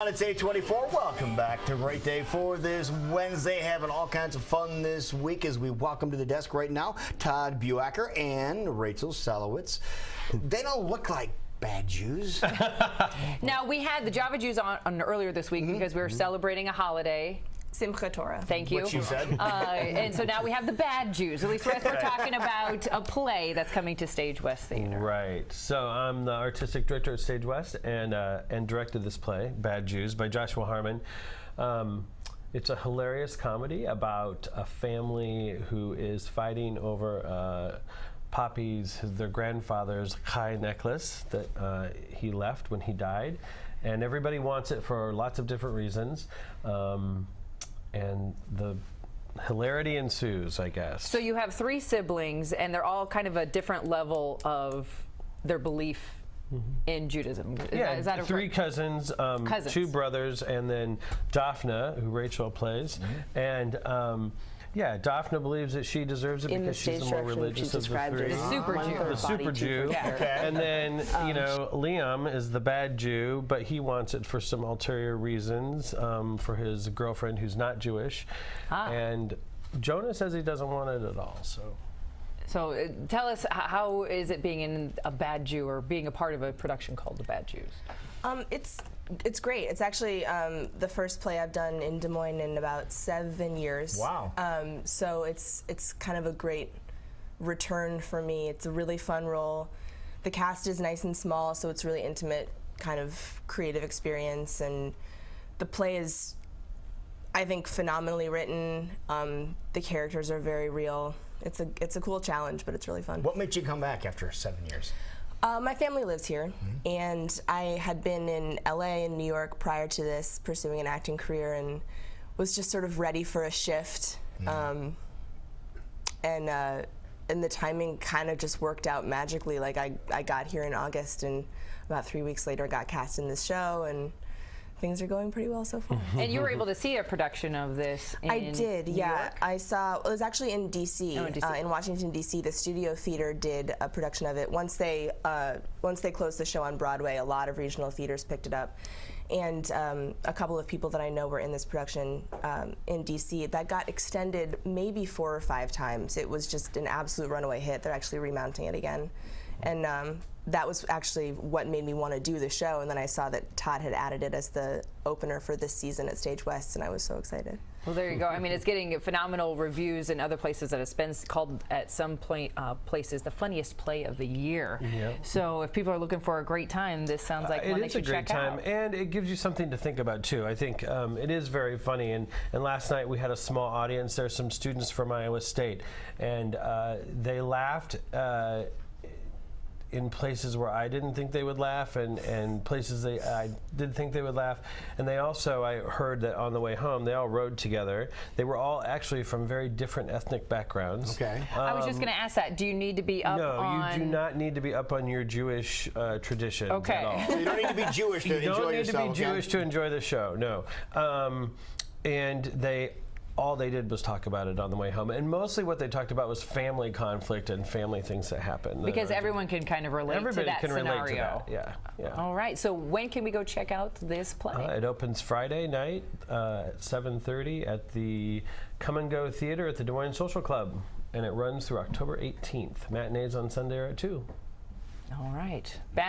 It's 8:24. Welcome back to Great Day for this Wednesday. Having all kinds of fun this week as we welcome to the desk right now Todd Buacker and Rachel Salowitz. They don't look like bad Jews. Now, we had the Java Jews on earlier this week because we were celebrating a holiday. Simchat Torah. Thank you. What you said. And so now we have the bad Jews. At least we're talking about a play that's coming to StageWest Theater. Right. So I'm the artistic director at StageWest and directed this play, Bad Jews, by Joshua Harmon. It's a hilarious comedy about a family who is fighting over Poppy's, their grandfather's Chai necklace that he left when he died. And everybody wants it for lots of different reasons. And the hilarity ensues, I guess. So you have three siblings, and they're all kind of a different level of their belief in Judaism. Is that three cousins, two brothers, and then Daphne, who Rachel plays. And yeah, Daphne believes that she deserves it because she's the more religious of the three. The super Jew. The super Jew. Okay. And then, you know, Liam is the bad Jew, but he wants it for some ulterior reasons, for his girlfriend who's not Jewish. And Jonah says he doesn't want it at all. So tell us, how is it being in a bad Jew or being a part of a production called The Bad Jews? It's great. It's actually the first play I've done in Des Moines in about 7 years. Wow. So it's kind of a great return for me. It's a really fun role. The cast is nice and small, so it's really intimate, kind of creative experience. And the play is, I think, phenomenally written. The characters are very real. It's a cool challenge, but it's really fun. What made you come back after 7 years? My family lives here, and I had been in LA and New York prior to this, pursuing an acting career, and was just sort of ready for a shift. And the timing kind of just worked out magically. Like I got here in August, and about 3 weeks later, I got cast in this show, and things are going pretty well so far. And you were able to see a production of this in I did, New yeah. York? I saw, it was actually in D.C. In Washington, D.C. The Studio Theater did a production of it. Once they closed the show on Broadway, a lot of regional theaters picked it up. And a couple of people that I know were in this production in D.C. that got extended maybe 4 or 5 times. It was just an absolute runaway hit. They're actually remounting it again. And that was actually what made me want to do the show. And then I saw that Todd had added it as the opener for this season at StageWest, and I was so excited. Well, there you go. I mean, it's getting phenomenal reviews in other places that it's been called at some point places the funniest play of the year. Yep. So if people are looking for a great time, this sounds like one they should check out. It is a great time, and it gives you something to think about too. I think it is very funny. And last night we had a small audience. There's some students from Iowa State, and they laughed. In places where I didn't think they would laugh, and places I did think they would laugh. And they also, I heard that on the way home, they all rode together. They were all actually from very different ethnic backgrounds. Okay. I was just going to ask that. Do you need to be up on... No, you do not need to be up on your Jewish traditions Okay. at all. So you don't need to be Jewish to enjoy yourself. You don't need to be Jewish to enjoy the show, no. And all they did was talk about it on the way home. And mostly what they talked about was family conflict and family things that happen. Because everyone can kind of relate to that scenario. Everybody can relate to that, yeah. All right, so when can we go check out this play? It opens Friday night at 7:30 at the Come and Go Theater at the Des Moines Social Club. And it runs through October 18th. Matinees on Sunday are at 2. All right. Bad